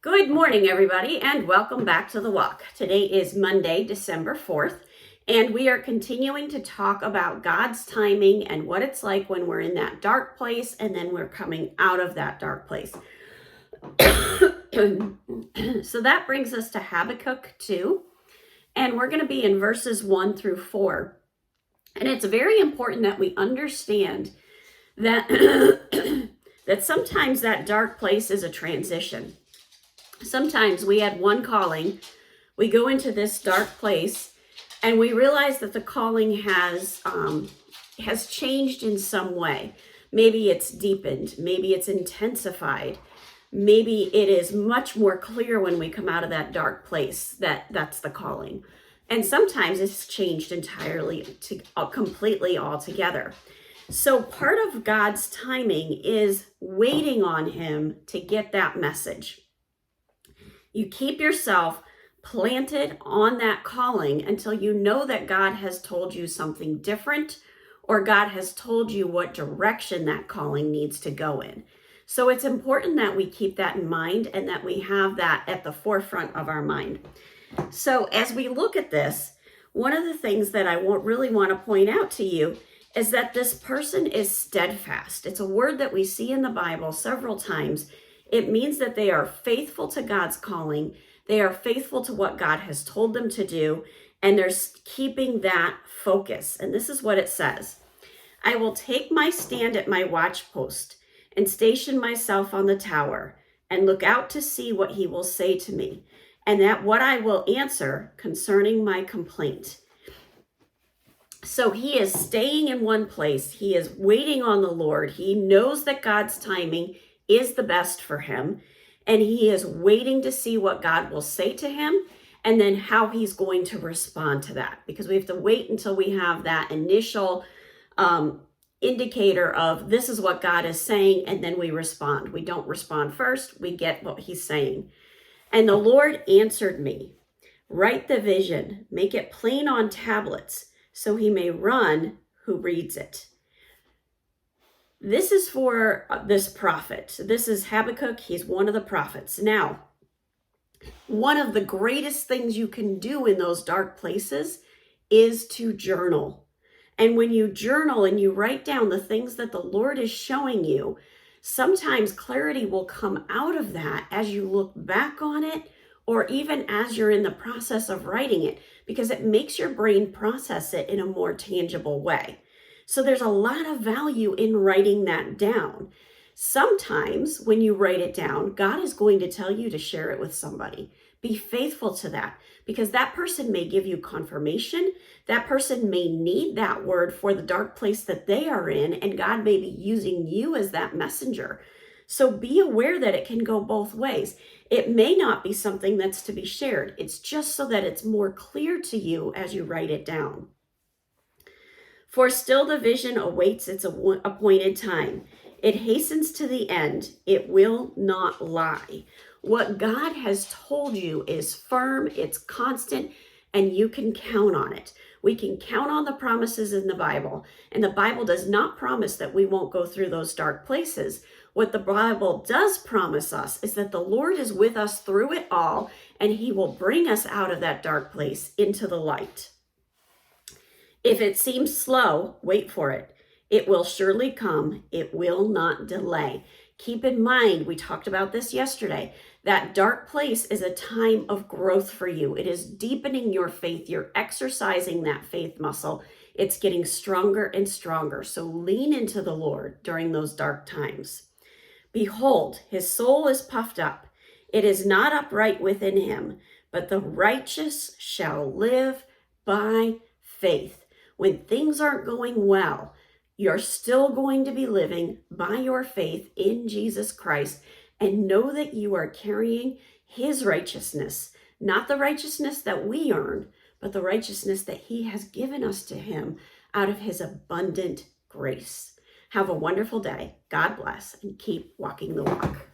Good morning, everybody, and welcome back to The Walk. Today is Monday, December 4th, and we are continuing to talk about God's timing and what it's like when we're in that dark place and then we're coming out of that dark place. So that brings us to Habakkuk 2, and we're going to be in verses 1 through 4. And it's very important that we understand that, that sometimes that dark place is a transition. Sometimes we had one calling, we go into this dark place, and we realize that the calling has changed in some way. Maybe it's deepened, maybe it's intensified, maybe it is much more clear when we come out of that dark place that that's the calling. And sometimes it's changed entirely, completely altogether. So part of God's timing is waiting on Him to get that message. You keep yourself planted on that calling until you know that God has told you something different, or God has told you what direction that calling needs to go in. So it's important that we keep that in mind and that we have that at the forefront of our mind. So as we look at this, one of the things that I really want to point out to you is that this person is steadfast. It's a word that we see in the Bible several times. It means that they are faithful to God's calling. They are faithful to what God has told them to do, and they're keeping that focus. And this is what it says. I will take my stand at my watchpost and station myself on the tower and look out to see what he will say to me, and that what I will answer concerning my complaint. So he is staying in one place. He is waiting on the Lord. He knows that God's timing is the best for him, and he is waiting to see what God will say to him and then how he's going to respond to that, because we have to wait until we have that initial indicator of this is what God is saying, and then we respond. We don't respond first, we get what he's saying. And the Lord answered me, write the vision, make it plain on tablets, so he may run who reads it. This is for this prophet. This is Habakkuk. He's one of the prophets. Now, one of the greatest things you can do in those dark places is to journal. And when you journal and you write down the things that the Lord is showing you, sometimes clarity will come out of that as you look back on it, or even as you're in the process of writing it, because it makes your brain process it in a more tangible way. So there's a lot of value in writing that down. Sometimes when you write it down, God is going to tell you to share it with somebody. Be faithful to that, because that person may give you confirmation. That person may need that word for the dark place that they are in, and God may be using you as that messenger. So be aware that it can go both ways. It may not be something that's to be shared. It's just so that it's more clear to you as you write it down. For still the vision awaits its appointed time. It hastens to the end. It will not lie. What God has told you is firm, it's constant, and you can count on it. We can count on the promises in the Bible, and the Bible does not promise that we won't go through those dark places. What the Bible does promise us is that the Lord is with us through it all, and he will bring us out of that dark place into the light. If it seems slow, wait for it. It will surely come. It will not delay. Keep in mind, we talked about this yesterday, that dark place is a time of growth for you. It is deepening your faith. You're exercising that faith muscle. It's getting stronger and stronger. So lean into the Lord during those dark times. Behold, his soul is puffed up. It is not upright within him, but the righteous shall live by faith. When things aren't going well, you're still going to be living by your faith in Jesus Christ, and know that you are carrying his righteousness, not the righteousness that we earn, but the righteousness that he has given us to him out of his abundant grace. Have a wonderful day. God bless, and keep walking the walk.